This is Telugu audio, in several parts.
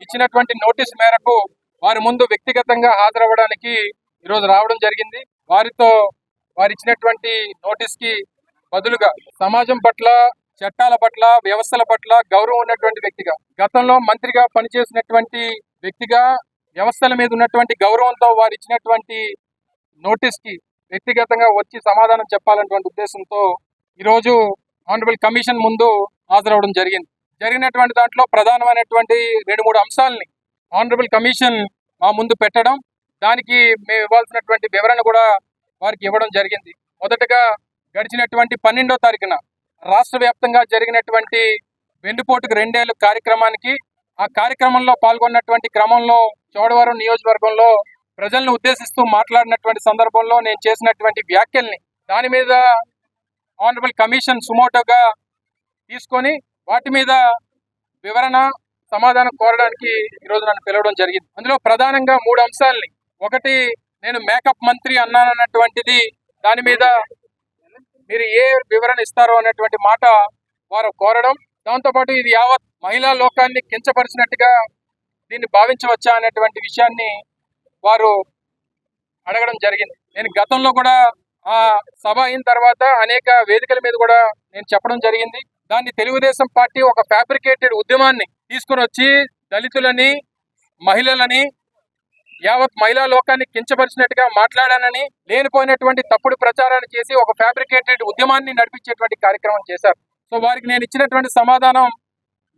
ఇచ్చినటువంటి నోటీస్ మేరకు వారి ముందు వ్యక్తిగతంగా హాజరవ్వడానికి ఈరోజు రావడం జరిగింది. వారు ఇచ్చినటువంటి నోటీస్ కి బదులుగా సమాజం పట్ల, చట్టాల పట్ల, వ్యవస్థల పట్ల గౌరవం ఉన్నటువంటి వ్యక్తిగా, గతంలో మంత్రిగా పనిచేసినటువంటి వ్యక్తిగా వ్యవస్థల మీద ఉన్నటువంటి గౌరవంతో వారు ఇచ్చినటువంటి నోటీస్ కి వ్యక్తిగతంగా వచ్చి సమాధానం చెప్పాలన్నటువంటి ఉద్దేశంతో ఈరోజు ఆనరబుల్ కమిషన్ ముందు హాజరవడం జరిగినటువంటి దాంట్లో ప్రధానమైనటువంటి 2-3 అంశాలని ఆనరబుల్ కమిషన్ మా ముందు పెట్టడం, దానికి మేము ఇవ్వాల్సినటువంటి వివరణ కూడా వారికి ఇవ్వడం జరిగింది. మొదటగా గడిచినటువంటి 12వ తారీఖున రాష్ట్ర వ్యాప్తంగా జరిగినటువంటి వెన్నుపోటుకు 2 ఏళ్ల కార్యక్రమానికి, ఆ కార్యక్రమంలో పాల్గొన్నటువంటి క్రమంలో చోడవరం నియోజకవర్గంలో ప్రజలను ఉద్దేశిస్తూ మాట్లాడినటువంటి సందర్భంలో నేను చేసినటువంటి వ్యాఖ్యల్ని దాని మీద ఆనరబుల్ కమిషన్ సుమోటోగా తీసుకొని వాటి మీద వివరణ, సమాధానం కోరడానికి ఈరోజు నన్ను పిలవడం జరిగింది. అందులో ప్రధానంగా 3 అంశాలని, ఒకటి నేను మేకప్ మంత్రి అన్నానన్నటువంటిది, దాని మీద మీరు ఏ వివరణ ఇస్తారో అనేటువంటి మాట వారు కోరడం, దాంతోపాటు ఇది యావత్ మహిళా లోకాన్ని కించపరిచినట్టుగా దీన్ని భావించవచ్చా అనేటువంటి విషయాన్ని వారు అడగడం జరిగింది. నేను గతంలో కూడా ఆ సభ అయిన తర్వాత అనేక వేదికల మీద కూడా నేను చెప్పడం జరిగింది. దాన్ని తెలుగుదేశం పార్టీ ఒక ఫ్యాబ్రికేటెడ్ ఉద్యమాన్ని తీసుకుని వచ్చి దళితులని, మహిళలని, యావత్ మహిళా లోకాన్ని కించపరిచినట్టుగా మాట్లాడానని లేనిపోయినటువంటి తప్పుడు ప్రచారాన్ని చేసి ఒక ఫ్యాబ్రికేటెడ్ ఉద్యమాన్ని నడిపించేటువంటి కార్యక్రమం చేశారు. సో వారికి నేను ఇచ్చినటువంటి సమాధానం,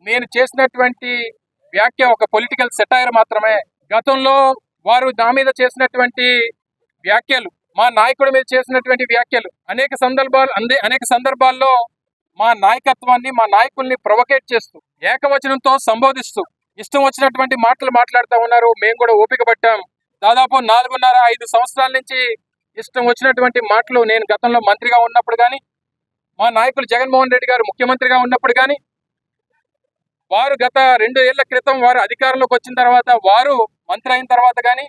నేను చేసినటువంటి వ్యాఖ్య ఒక పొలిటికల్ సెటైర్ మాత్రమే. గతంలో వారు నా మీద చేసినటువంటి వ్యాఖ్యలు, మా నాయకుడి మీద చేసినటువంటి వ్యాఖ్యలు అనేక సందర్భాల్లో మా నాయకత్వాన్ని, మా నాయకుల్ని ప్రొవోకేట్ చేస్తూ, ఏకవచనంతో సంబోధిస్తూ ఇష్టం వచ్చినటువంటి మాటలు మాట్లాడుతూ ఉన్నారు. మేము కూడా ఓపిక పట్టాం. దాదాపు 4.5 సంవత్సరాల నుంచి ఇష్టం వచ్చినటువంటి మాటలు నేను గతంలో మంత్రిగా ఉన్నప్పుడు కానీ, మా నాయకులు జగన్మోహన్ రెడ్డి గారు ముఖ్యమంత్రిగా ఉన్నప్పుడు కానీ, వారు గత 2 ఏళ్ల క్రితం వారు అధికారంలోకి వచ్చిన తర్వాత, వారు మంత్రి అయిన తర్వాత కానీ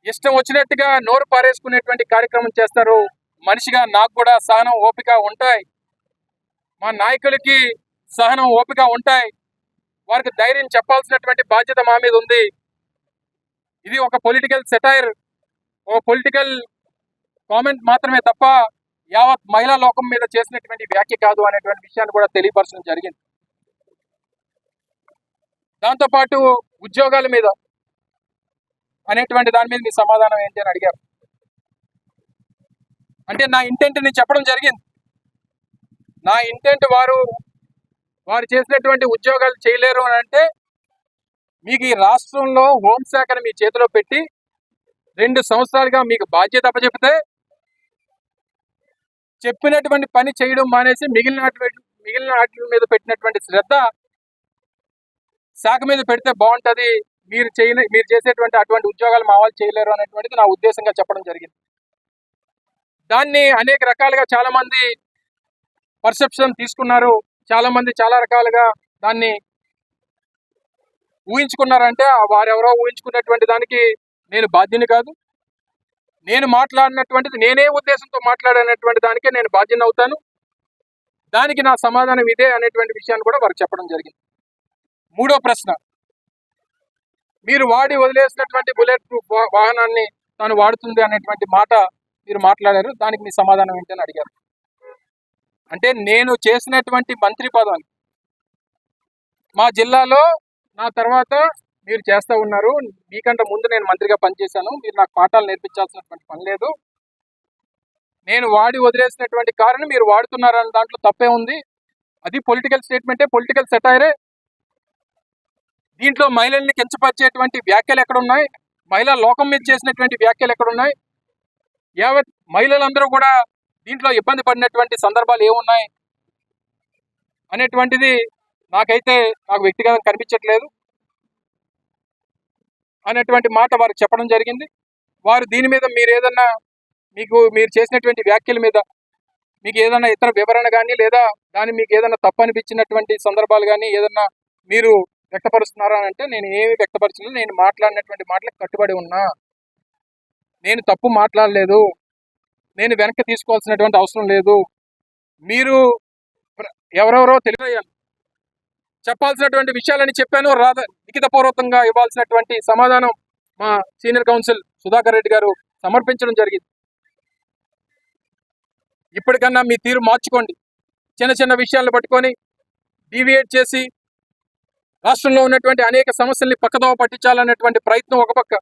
ఇష్టం వచ్చినట్టుగా నోరు పారేసుకునేటువంటి కార్యక్రమం చేస్తారు. మనిషిగా నాకు కూడా సహనం, ఓపిక ఉంటాయి. మా నాయకులకి సహనం, ఓపిక ఉంటాయి. వారికి ధైర్యం చెప్పాల్సినటువంటి బాధ్యత మా మీద ఉంది. ఇది ఒక పొలిటికల్ సెటైర్, ఓ పొలిటికల్ కామెంట్ మాత్రమే తప్ప యావత్ మహిళా లోకం మీద చేసినటువంటి వ్యాఖ్య కాదు అనేటువంటి విషయాన్ని కూడా తెలియపరచడం జరిగింది. దాంతోపాటు ఉద్యోగాల మీద అనేటువంటి దాని మీద మీ సమాధానం ఏంటి అని అడిగారు. అంటే నా ఇంటెంట్ నేను చెప్పడం జరిగింది. నా ఇంటెంట్ వారు చేసినటువంటి ఉద్యోగాలు చేయలేరు అని అంటే, మీకు ఈ రాష్ట్రంలో హోంశాఖను మీ చేతిలో పెట్టి 2 సంవత్సరాలుగా మీకు బాధ్యత అప్పచెప్తే చెప్పినటువంటి పని చేయడం మానేసి మిగిలిన వాటి మీద పెట్టినటువంటి శ్రద్ధ శాఖ మీద పెడితే బాగుంటుంది. మీరు చేసేటువంటి అటువంటి ఉద్యోగాలు మా వాళ్ళు చేయలేరు అనేటువంటిది నా ఉద్దేశంగా చెప్పడం జరిగింది. దాన్ని అనేక రకాలుగా చాలా మంది పర్సెప్షన్ తీసుకున్నారు. చాలా మంది చాలా రకాలుగా దాన్ని ఊహించుకున్నారంటే, వారెవరో ఊహించుకున్నటువంటి దానికి నేను బాధ్యుని కాదు. నేను మాట్లాడినటువంటిది, నేనే ఉద్దేశంతో మాట్లాడినటువంటి దానికే నేను బాధ్యుని అవుతాను. దానికి నా సమాధానం ఇదే అనేటువంటి విషయాన్ని కూడా వారికి చెప్పడం జరిగింది. 3వ ప్రశ్న, మీరు వాడి వదిలేసినటువంటి బుల్లెట్ ప్రూఫ్ వాహనాన్ని తాను వాడుతుంది అనేటువంటి మాట మీరు మాట్లాడారు. దానికి మీ సమాధానం ఏంటని అడిగారు. అంటే నేను చేసినటువంటి మంత్రి పదవి మా జిల్లాలో నా తర్వాత మీరు చేస్తూ ఉన్నారు. మీకంటే ముందు నేను మంత్రిగా పనిచేశాను. మీరు నాకు పాఠాలు నేర్పించాల్సినటువంటి పని లేదు. నేను వాడి వదిలేసినటువంటి కారుని మీరు వాడుతున్నారన్న దాంట్లో తప్పే ఉంది. అది పొలిటికల్ స్టేట్మెంటే, పొలిటికల్ సెటైరే. దీంట్లో మహిళల్ని కించపరిచేటువంటి వ్యాఖ్యలు ఎక్కడున్నాయి? మహిళా లోకం మీద చేసినటువంటి వ్యాఖ్యలు ఎక్కడున్నాయి? యావత్ మహిళలందరూ కూడా దీంట్లో ఇబ్బంది పడినటువంటి సందర్భాలు ఏమున్నాయి అనేటువంటిది నాకు వ్యక్తిగతంగా కనిపించట్లేదు అనేటువంటి మాట వారికి చెప్పడం జరిగింది. వారు దీని మీద మీరు చేసినటువంటి వ్యాఖ్యల మీద మీకు ఏదైనా ఇతర వివరణ కానీ, లేదా మీకు ఏదైనా తప్పు అనిపించినటువంటి సందర్భాలు కానీ ఏదన్నా మీరు వ్యక్తపరుస్తున్నారా అని అంటే, నేను ఏమి వ్యక్తపరచలేదు. నేను మాట్లాడినటువంటి మాటలకు కట్టుబడి ఉన్నా. నేను తప్పు మాట్లాడలేదు. నేను వెనక్కి తీసుకోవాల్సినటువంటి అవసరం లేదు. మీరు ఎవరెవరో తెలియజేయాలి. చెప్పాల్సినటువంటి విషయాలని చెప్పాను. లిఖితపూర్వకంగా ఇవ్వాల్సినటువంటి సమాధానం మా సీనియర్ కౌన్సిల్ సుధాకర్ రెడ్డి గారు సమర్పించడం జరిగింది. ఇప్పటికన్నా మీ తీరు మార్చుకోండి. చిన్న చిన్న విషయాలను పట్టుకొని డీవియేట్ చేసి రాష్ట్రంలో ఉన్నటువంటి అనేక సమస్యల్ని పక్కదోవ పట్టించాలనేటువంటి ప్రయత్నం ఒక పక్క,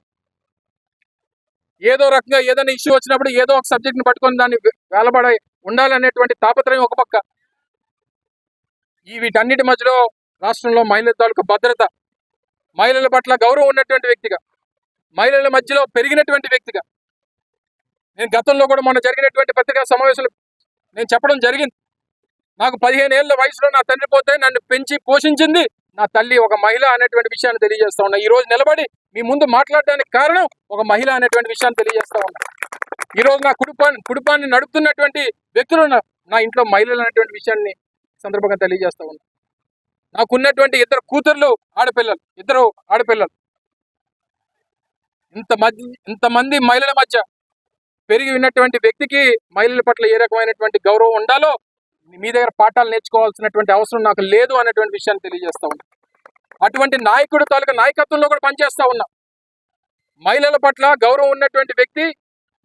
ఏదో రకంగా ఏదైనా ఇష్యూ వచ్చినప్పుడు ఏదో ఒక సబ్జెక్ట్ని పట్టుకొని దాన్ని వేలబడి ఉండాలనేటువంటి తాపత్రయం ఒక పక్క, వీటన్నిటి మధ్యలో రాష్ట్రంలో మహిళల తాలూకు భద్రత, మహిళల పట్ల గౌరవం ఉన్నటువంటి వ్యక్తిగా, మహిళల మధ్యలో పెరిగినటువంటి వ్యక్తిగా, నేను గతంలో కూడా మొన్న జరిగినటువంటి పత్రికా సమావేశాలు నేను చెప్పడం జరిగింది. నాకు 15 ఏళ్ల వయసులో నా తండ్రి పోతే నన్ను పెంచి పోషించింది నా తల్లి, ఒక మహిళ అనేటువంటి విషయాన్ని తెలియజేస్తా ఉన్నా. ఈ రోజు నిలబడి మీ ముందు మాట్లాడడానికి కారణం ఒక మహిళ అనేటువంటి విషయాన్ని తెలియజేస్తా ఉన్నా. ఈ రోజు నా కుటుంబాన్ని నడుపుతున్నటువంటి వ్యక్తులు నా ఇంట్లో మహిళలు అనేటువంటి విషయాన్ని సందర్భంగా తెలియజేస్తా ఉన్నా. నాకున్నటువంటి ఇద్దరు ఆడపిల్లలు, ఇంతమంది మహిళల మధ్య పెరిగి ఉన్నటువంటి వ్యక్తికి మహిళల పట్ల ఏ రకమైనటువంటి గౌరవం ఉండాలో మీ దగ్గర పాఠాలు నేర్చుకోవాల్సినటువంటి అవసరం నాకు లేదు అనేటువంటి విషయాన్ని తెలియజేస్తా ఉన్నా. అటువంటి నాయకుడు తాలూకా నాయకత్వంలో కూడా పనిచేస్తా ఉన్నా. మహిళల పట్ల గౌరవం ఉన్నటువంటి వ్యక్తి,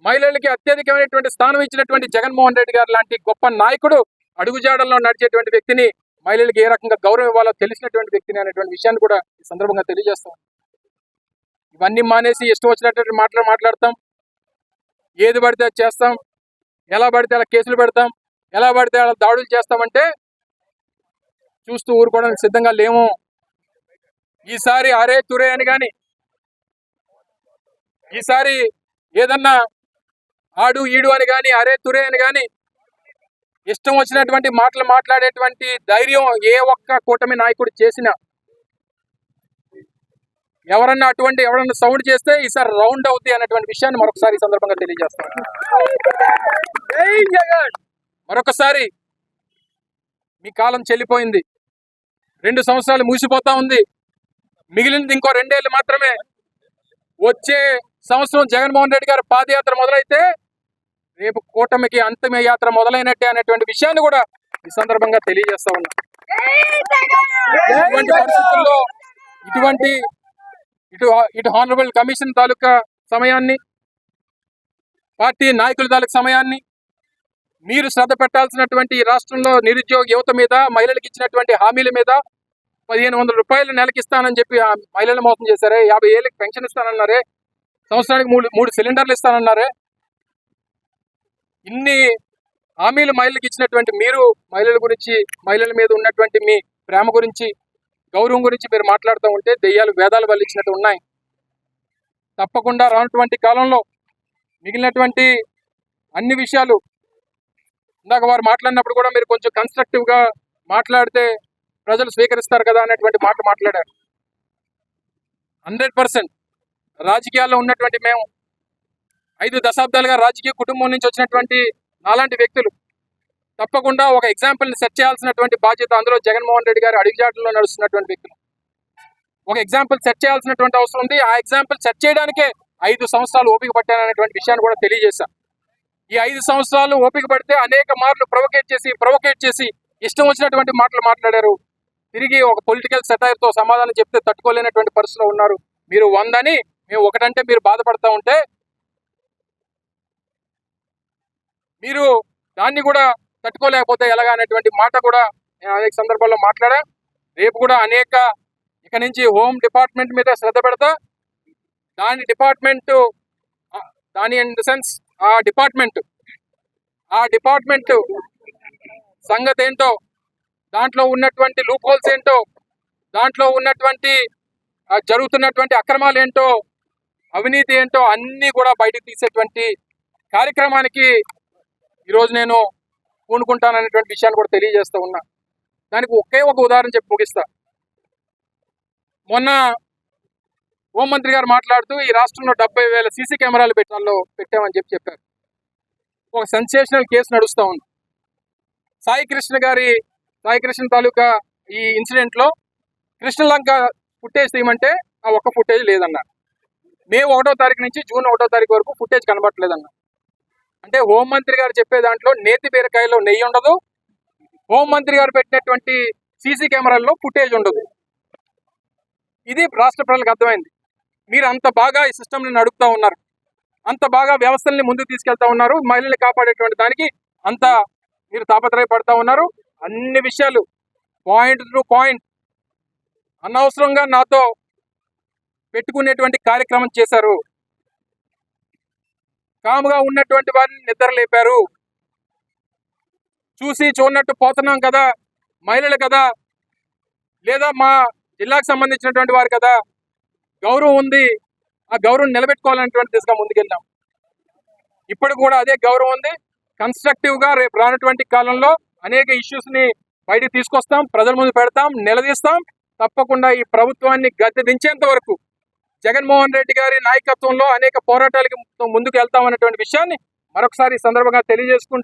మహిళలకి అత్యధికమైనటువంటి స్థానం ఇచ్చినటువంటి జగన్మోహన్ రెడ్డి గారు లాంటి గొప్ప నాయకుడు అడుగుజాడల్లో నడిచేటువంటి వ్యక్తిని, మహిళలకు ఏ రకంగా గౌరవం ఇవ్వాలో తెలిసినటువంటి వ్యక్తిని అనేటువంటి విషయాన్ని కూడా ఈ సందర్భంగా తెలియజేస్తాం. ఇవన్నీ మానేసి ఇష్టం వచ్చినటువంటి మాట్లాడతాం, ఏది పడితే అది చేస్తాం, ఎలా పడితే అలా కేసులు పెడతాం, ఎలా పడితే అలా దాడులు చేస్తామంటే చూస్తూ ఊరుకోవడానికి సిద్ధంగా లేము. ఈసారి అరే తురే అని కానీ, ఈసారి ఏదన్నా ఆడు ఈడు అని కానీ, అరే తురే అని కానీ ఇష్టం వచ్చినటువంటి మాటలు మాట్లాడేటువంటి ధైర్యం ఏ ఒక్క కూటమి నాయకుడు చేసినా, ఎవరన్నా సౌండ్ చేస్తే ఈసారి రౌండ్ అవుతాయి అనేటువంటి విషయాన్ని మరొకసారి సందర్భంగా తెలియజేస్తాను. మరొకసారి మీ కాలం చెల్లిపోయింది. 2 సంవత్సరాలు ముగిసిపోతా ఉంది. మిగిలినది ఇంకో 2 ఏళ్ళు మాత్రమే. వచ్చే సంవత్సరం జగన్మోహన్ రెడ్డి గారు పాదయాత్ర మొదలైతే రేపు కూటమికి అంతిమ యాత్ర మొదలైనట్టే అనేటువంటి విషయాన్ని కూడా ఈ సందర్భంగా తెలియజేస్తా ఉన్నా. ఇటువంటి పరిస్థితుల్లో ఇటు హానరబుల్ కమిషన్ తాలూకా సమయాన్ని, పార్టీ నాయకుల తాలూకా సమయాన్ని మీరు శ్రద్ధ పెట్టాల్సినటువంటి రాష్ట్రంలో నిరుద్యోగ యువత మీద, మహిళలకు ఇచ్చినటువంటి హామీల మీద 1500 రూపాయలు నెలకి ఇస్తానని చెప్పి ఆ మహిళలు మోసం చేశారే, 50 ఏళ్ళకి పెన్షన్ ఇస్తానన్నారే, సంవత్సరానికి 3 సిలిండర్లు ఇస్తానన్నారే, ఇన్ని హామీలు మహిళలకు ఇచ్చినటువంటి మీరు మహిళల గురించి, మహిళల మీద ఉన్నటువంటి మీ ప్రేమ గురించి, గౌరవం గురించి మీరు మాట్లాడుతూ ఉంటే దెయ్యాలు వేదాలు వల్లించినట్టు ఉన్నాయి. తప్పకుండా రానటువంటి కాలంలో మిగిలినటువంటి అన్ని విషయాలు, ఇందాక వారు మాట్లాడినప్పుడు కూడా మీరు కొంచెం కన్స్ట్రక్టివ్గా మాట్లాడితే ప్రజలు స్వీకరిస్తారు కదా అనేటువంటి మాట్లాడారు. 100% రాజకీయాల్లో ఉన్నటువంటి మేము 5 దశాబ్దాలుగా రాజకీయ కుటుంబం నుంచి వచ్చినటువంటి నాలాంటి వ్యక్తులు తప్పకుండా ఒక ఎగ్జాంపుల్ని సెట్ చేయాల్సినటువంటి బాధ్యత, అందులో జగన్మోహన్ రెడ్డి గారు అడుగుజాడల్లో నడుస్తున్నటువంటి వ్యక్తులు ఒక ఎగ్జాంపుల్ సెట్ చేయాల్సినటువంటి అవసరం ఉంది. ఆ ఎగ్జాంపుల్ సెట్ చేయడానికే 5 సంవత్సరాలు ఓపిక పట్టాననేటువంటి విషయాన్ని కూడా తెలియజేశాం. ఈ 5 సంవత్సరాలు ఓపిక పడితే అనేక మార్లు ప్రొవోకేట్ చేసి ఇష్టం వచ్చినటువంటి మాటలు మాట్లాడారు. తిరిగి ఒక పొలిటికల్ సెటైర్తో సమాధానం చెప్తే తట్టుకోలేనటువంటి పరిస్థితిలో ఉన్నారు. మీరు 100 అని, మేము 1 అంటే మీరు బాధపడతా ఉంటే మీరు దాన్ని కూడా తట్టుకోలేకపోతే ఎలాగా అనేటువంటి మాట కూడా నేను అనేక సందర్భాల్లో మాట్లాడా. రేపు కూడా ఇక నుంచి హోమ్ డిపార్ట్మెంట్ మీద శ్రద్ధ పెడతా. దాని ఇన్ ద సెన్స్ ఆ డిపార్ట్మెంట్ సంగతి ఏంటో, దాంట్లో ఉన్నటువంటి లూప్ హోల్స్ ఏంటో, దాంట్లో ఉన్నటువంటి జరుగుతున్నటువంటి అక్రమాలు ఏంటో, అవినీతి ఏంటో అన్నీ కూడా బయటకు తీసేటువంటి కార్యక్రమానికి ఈరోజు నేను పూనుకుంటాననేటువంటి విషయాన్ని కూడా తెలియజేస్తూ ఉన్నా. దానికి ఒకే ఒక ఉదాహరణ చెప్పి ముగిస్తా. మొన్న హోంమంత్రి గారు మాట్లాడుతూ ఈ రాష్ట్రంలో 70,000 సీసీ కెమెరాలు పెట్టామని చెప్పారు. ఒక సెన్సేషనల్ కేసు నడుస్తూ ఉంది. సాయి కృష్ణ తాలూకా ఈ ఇన్సిడెంట్లో కృష్ణలంక ఫుటేజ్ తీయమంటే ఆ ఒక్క ఫుటేజ్ లేదన్నారు. మే 1వ తారీఖు నుంచి జూన్ 1వ తారీఖు వరకు ఫుటేజ్ కనబట్టలేదన్నారు. అంటే హోంమంత్రి గారు చెప్పే దాంట్లో నేతి బీరకాయలో నెయ్యి ఉండదు. హోంమంత్రి గారు పెట్టినటువంటి సీసీ కెమెరాల్లో ఫుటేజ్ ఉండదు. ఇది రాష్ట్ర ప్రజలకు అర్థమైంది. మీరు అంత బాగా ఈ సిస్టమ్ని నడుపుతా ఉన్నారు, అంత బాగా వ్యవస్థల్ని ముందుకు తీసుకెళ్తా ఉన్నారు, మహిళల్ని కాపాడేటువంటి దానికి అంత మీరు తాపత్రయపడతా ఉన్నారు. అన్ని విషయాలు పాయింట్ టు పాయింట్ అనవసరంగా నాతో పెట్టుకునేటువంటి కార్యక్రమం చేశారు. కాముగా ఉన్నటువంటి వారిని నిద్ర లేపారు. చూసి చూడనట్టు పోతున్నాం కదా, మహిళలు కదా, లేదా మా జిల్లాకు సంబంధించినటువంటి వారు కదా, గౌరవం ఉంది, ఆ గౌరవం నిలబెట్టుకోవాలనేటువంటి దిశగా ముందుకెళ్ళాం. ఇప్పుడు కూడా అదే గౌరవం ఉంది. కన్స్ట్రక్టివ్గా రేపు రానటువంటి కాలంలో అనేక ఇష్యూస్ని బయటకు తీసుకొస్తాం, ప్రజల ముందు పెడతాం, నిలదీస్తాం. తప్పకుండా ఈ ప్రభుత్వాన్ని గద్దె దించేంత వరకు జగన్మోహన్ రెడ్డి గారి నాయకత్వంలో అనేక పోరాటాలకి ముందుకు వెళ్తామన్నటువంటి విషయాన్ని మరొకసారి ఈ సందర్భంగా తెలియజేసుకుంటూ